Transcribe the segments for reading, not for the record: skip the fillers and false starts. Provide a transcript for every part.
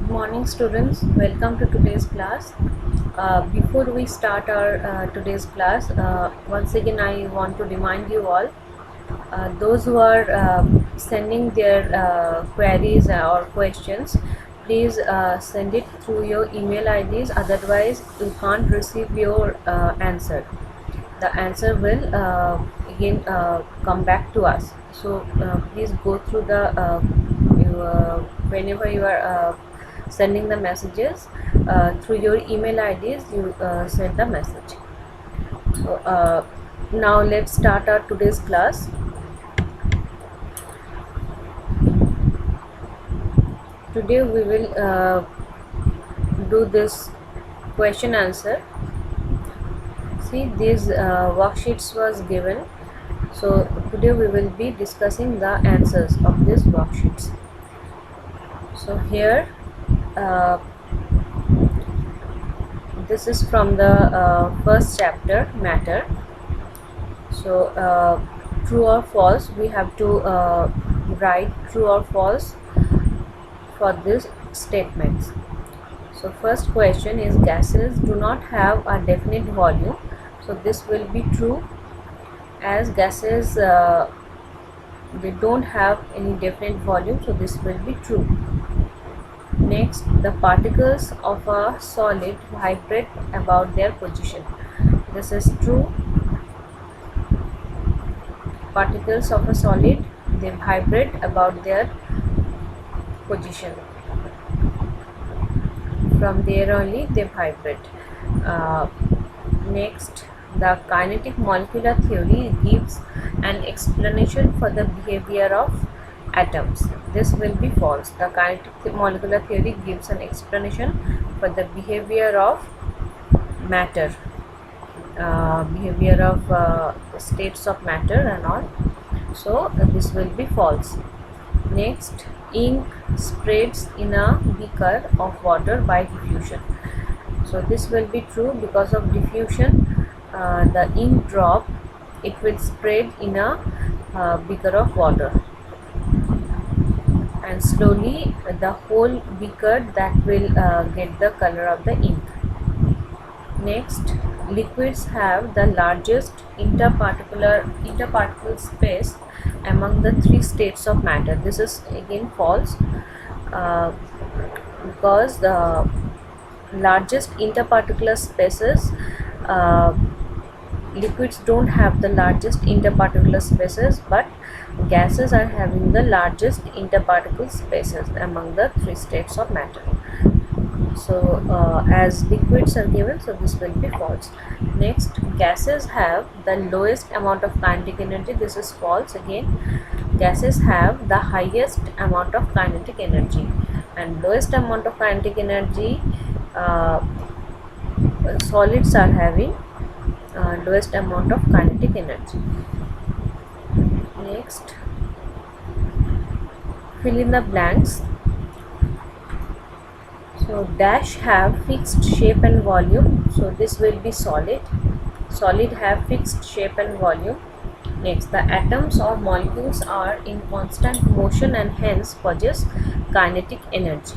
morning, students. Welcome to today's class. Before we start our today's class, once again I want to remind you all, those who are sending their queries or questions, please send it through your email IDs. Otherwise, you can't receive your answer. The answer will again come back to us. So please go through the whenever you are sending the messages through your email IDs, you send the message. So now let's start our today's class. Today we will do this question answer. See, these worksheets was given, so today we will be discussing the answers of these worksheets. So here this is from the first chapter, matter. So true or false, we have to write true or false for these statements. So first question is, gases do not have a definite volume. So this will be true, as gases they don't have any definite volume, so this will be true. Next, the particles of a solid vibrate about their position. This is true. Particles of a solid, they vibrate about their position. From there only they vibrate. Next, the kinetic molecular theory gives an explanation for the behavior of atoms. This will be false. The kinetic molecular theory gives an explanation for the behavior of matter, behavior of states of matter and all. So this will be false. Next, ink spreads in a beaker of water by diffusion. So this will be true, because of diffusion the ink drop, it will spread in a beaker of water, and slowly the whole beaker that will get the color of the ink. Next, liquids have the largest interparticle space among the three states of matter. This is again false, because the largest interparticular spaces, liquids don't have the largest interparticular spaces, but gases are having the largest interparticle spaces among the three states of matter. So as liquids are given, so this will be false. Next, gases have the lowest amount of kinetic energy. This is false again. Gases have the highest amount of kinetic energy, and lowest amount of kinetic energy solids are having lowest amount of kinetic energy. Next, fill in the blanks. So dash have fixed shape and volume, so this will be solid. Solid have fixed shape and volume. Next, the atoms or molecules are in constant motion and hence possess kinetic energy.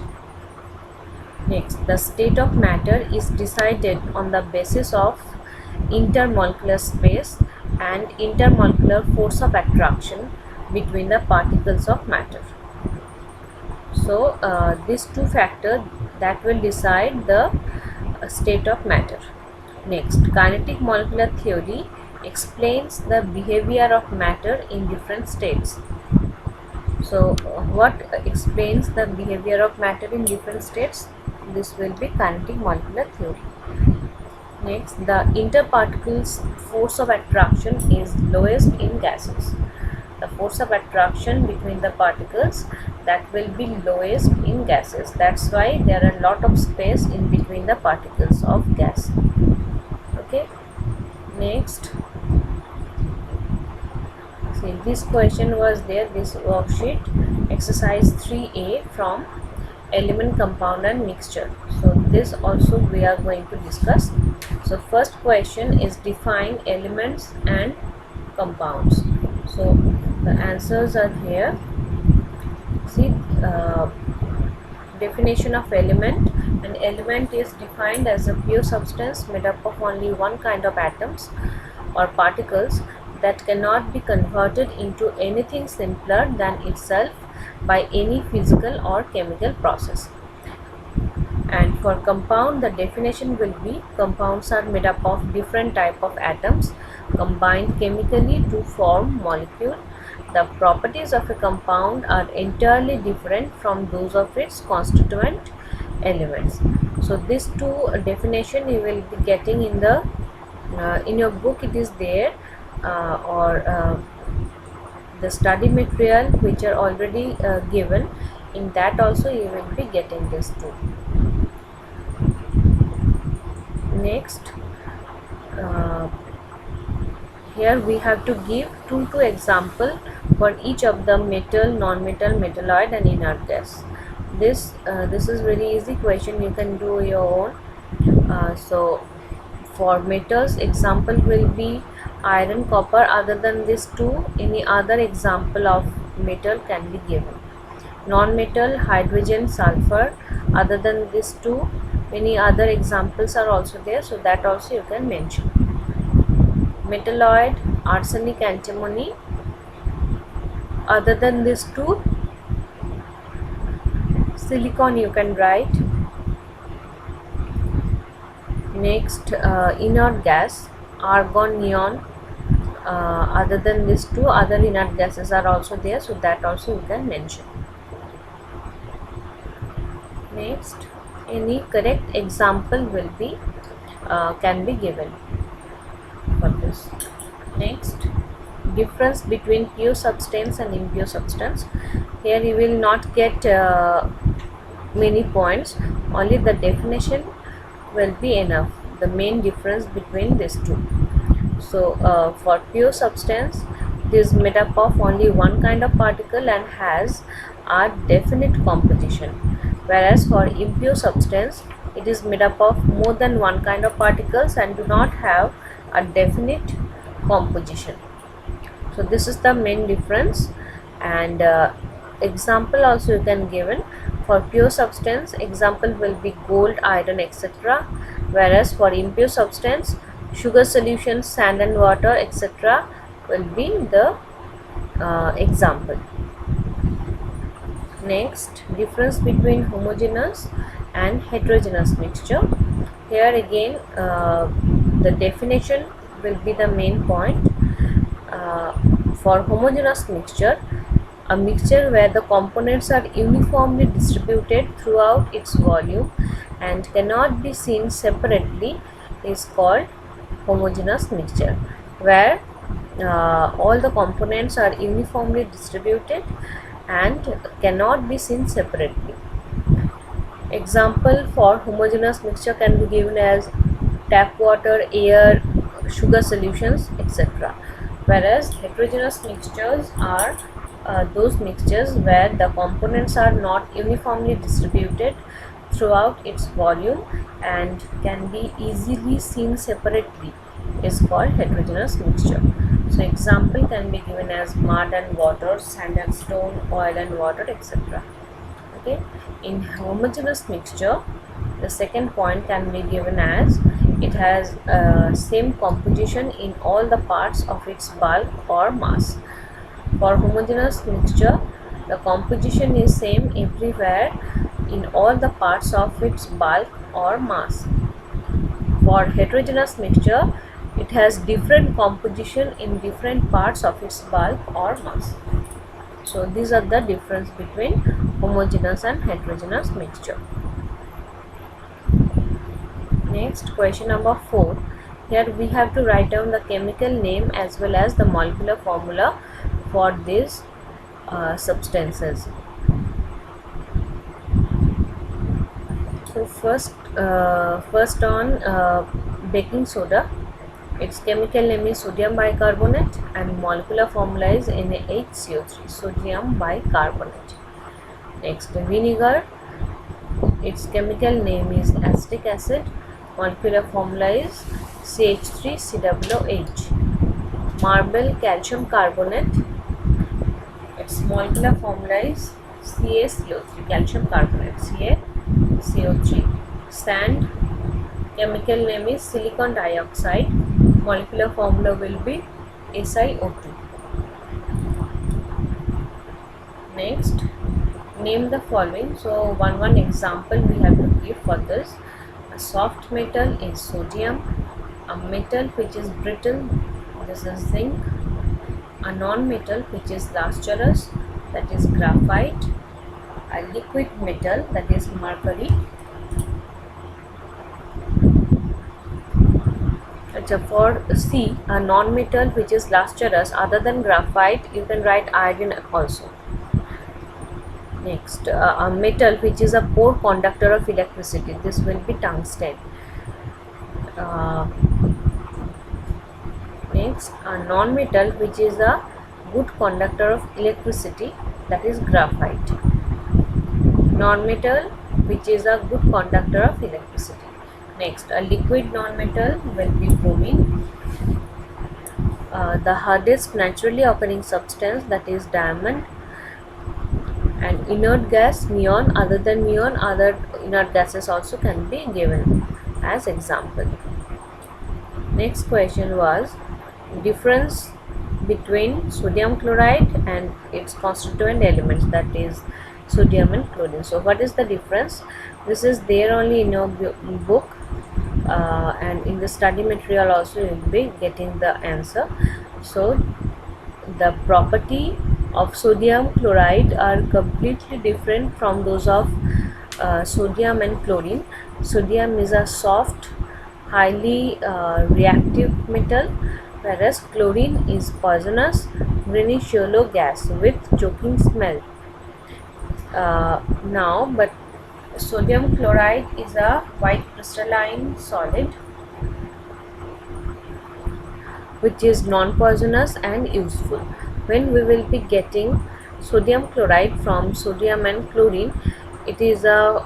Next, the state of matter is decided on the basis of intermolecular space and intermolecular force of attraction between the particles of matter. So these two factors that will decide the state of matter. Next, kinetic molecular theory explains the behavior of matter in different states. So what explains the behavior of matter in different states? This will be kinetic molecular theory. Next, the interparticles force of attraction is lowest in gases. The force of attraction between the particles, that will be lowest in gases. That's why there are a lot of space in between the particles of gas. Okay. Next, see, this question was there, this worksheet, exercise 3A from element, compound and mixture. So this also we are going to discuss. So first question is, define elements and compounds. So the answers are here. See, definition of element. An element is defined as a pure substance made up of only one kind of atoms or particles that cannot be converted into anything simpler than itself by any physical or chemical process. And for compound, the definition will be compounds are made up of different type of atoms combined chemically to form molecule. The properties of a compound are entirely different from those of its constituent elements. So these two definition you will be getting in the in your book. It is there, or the study material which are already given. In that also you will be getting this too. Next, here we have to give two example for each of the metal, non-metal, metalloid and inert gas. This is very easy question, you can do your own. So for metals, example will be iron, copper. Other than these two, any other example of metal can be given. Non-metal, hydrogen, sulfur. Other than these two, many other examples are also there, so that also you can mention. Metalloid, arsenic, antimony. Other than these two, silicon you can write. Next, inert gas, argon, neon. Other than these two, other inert gases are also there, so that also you can mention. Next, any correct example will be can be given for this. Next, difference between pure substance and impure substance. Here you will not get many points, only the definition will be enough, the main difference between these two. So for pure substance, it is made up of only one kind of particle and has a definite composition, whereas for impure substance, it is made up of more than one kind of particles and do not have a definite composition. So this is the main difference. And example also you can given. For pure substance, example will be gold, iron, etc. Whereas for impure substance, sugar solution, sand and water, etc. will be the example. Next, difference between homogeneous and heterogeneous mixture. Here again the definition will be the main point. For homogeneous mixture, a mixture where the components are uniformly distributed throughout its volume and cannot be seen separately is called homogeneous mixture, where all the components are uniformly distributed and cannot be seen separately. Example for homogeneous mixture can be given as tap water, air, sugar solutions, etc. Whereas heterogeneous mixtures are those mixtures where the components are not uniformly distributed throughout its volume and can be easily seen separately, is called heterogeneous mixture. So example can be given as mud and water, sand and stone, oil and water, etc. Okay. In homogeneous mixture, the second point can be given as it has same composition in all the parts of its bulk or mass. For homogeneous mixture, the composition is same everywhere in all the parts of its bulk or mass. For heterogeneous mixture, it has different composition in different parts of its bulk or mass. So these are the difference between homogeneous and heterogeneous mixture. Next, question number 4. Here we have to write down the chemical name as well as the molecular formula for these substances. So first on baking soda, its chemical name is sodium bicarbonate and molecular formula is NaHCO3, sodium bicarbonate. Next, vinegar, its chemical name is acetic acid, molecular formula is CH3COOH. Marble, calcium carbonate, its molecular formula is CaCO3, calcium carbonate, CaCO3. Sand, chemical name is silicon dioxide, molecular formula will be SiO2. Next, name the following. So one example we have to give for this. A soft metal is sodium, a metal which is brittle, this is zinc, a non-metal which is lustrous, that is graphite, a liquid metal, that is mercury. For C, a non-metal which is lustrous other than graphite, you can write iron also. Next, a metal which is a poor conductor of electricity, this will be tungsten. Next, a non-metal which is a good conductor of electricity, that is graphite. Non-metal which is a good conductor of electricity. Next, a liquid non-metal will be bromine. The hardest naturally occurring substance, that is diamond. And inert gas, neon. Other than neon, other inert gases also can be given as example. Next question was difference between sodium chloride and its constituent elements, that is sodium and chlorine. So what is the difference? This is there only in your book, and in the study material also you will be getting the answer. So the property of sodium chloride are completely different from those of sodium and chlorine. Sodium is a soft, highly reactive metal, whereas chlorine is poisonous, greenish yellow gas with choking smell. But sodium chloride is a white crystalline solid which is non-poisonous and useful. When we will be getting sodium chloride from sodium and chlorine, it is a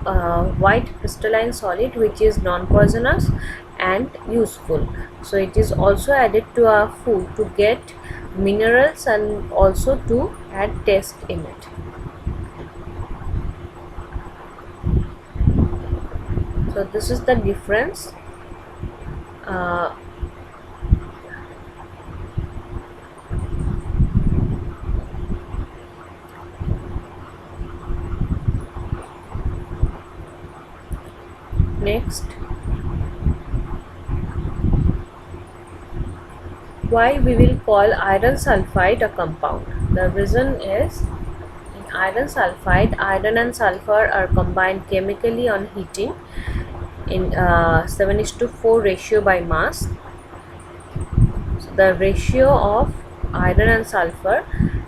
white crystalline solid which is non-poisonous and useful. So it is also added to our food to get minerals and also to add taste in it. So this is the difference. Next, why we will call iron sulfide a compound? The reason is, in iron sulfide, iron and sulfur are combined chemically on heating in 7:4 ratio by mass. So the ratio of iron and sulfur,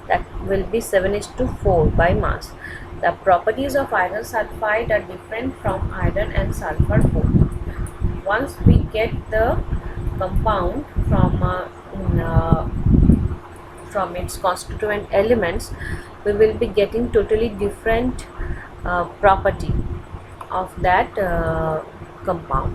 that will be 7:4 by mass. The properties of iron sulfide are different from iron and sulfur both. Once we get the compound from its constituent elements, we will be getting totally different property of that compound.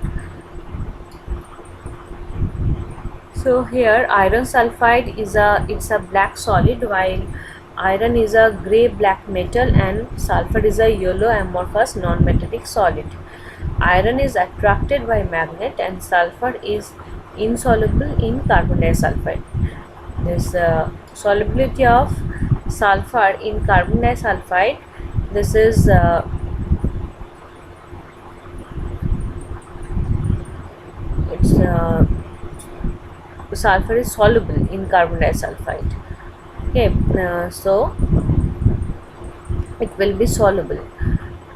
So here iron sulfide is a black solid, while iron is a grey black metal and sulfur is a yellow amorphous non-metallic solid. Iron is attracted by magnet and sulfur is insoluble in carbon disulfide. This solubility of sulfur in carbon disulfide, this is sulfur is soluble in carbon disulfide. Okay, so it will be soluble,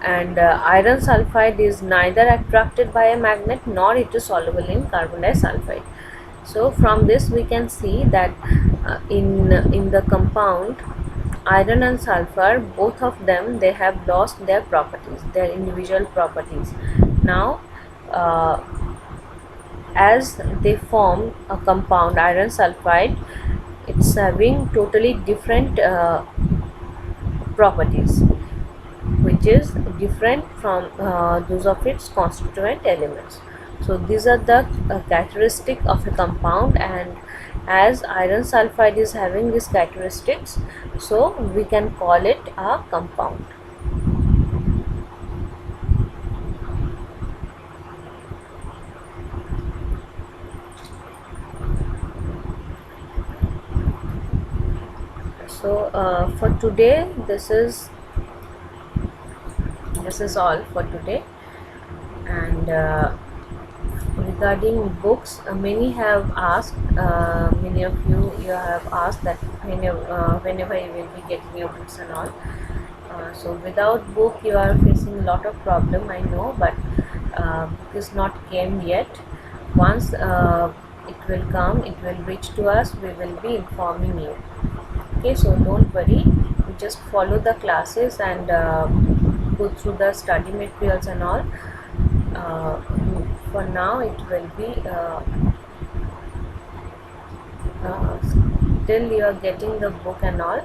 and iron sulfide is neither attracted by a magnet nor it is soluble in carbon disulfide. So from this we can see that in the compound iron and sulfur, both of them, they have lost their properties, their individual properties. Now as they form a compound iron sulfide, it's having totally different properties, which is different from those of its constituent elements. So these are the characteristic of a compound, and as iron sulfide is having these characteristics, so we can call it a compound. So for today, this is all for today. And regarding books, many of you have asked that whenever you will be getting your books and all. So without book you are facing a lot of problem, I know, but book is not came yet. Once it will come, it will reach to us, we will be informing you. Okay, so don't worry, you just follow the classes and go through the study materials and all. uh, for now it will be uh, till you are getting the book and all.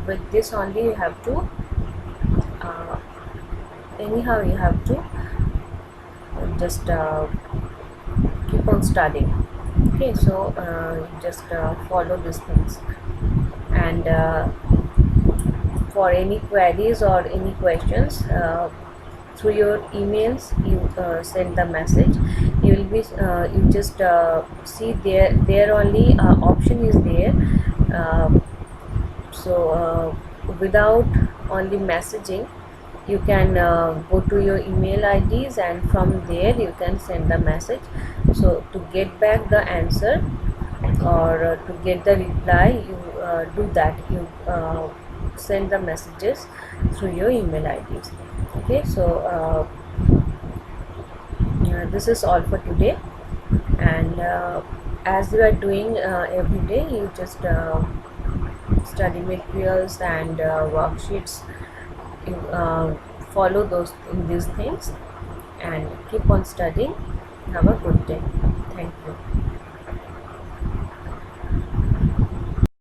With this only you have to uh, anyhow you have to just keep on studying. Okay, so just follow these things. And for any queries or any questions, through your emails you send the message. You will be you just see there only option is there. uh, Without only messaging, you can go to your email IDs, and from there you can send the message. So to get back the answer or to get the reply, you do that, you send the messages through your email IDs. Okay, so this is all for today. And as you are doing every day, you just study materials and worksheets. You follow these things and keep on studying. Have a good day. Thank you.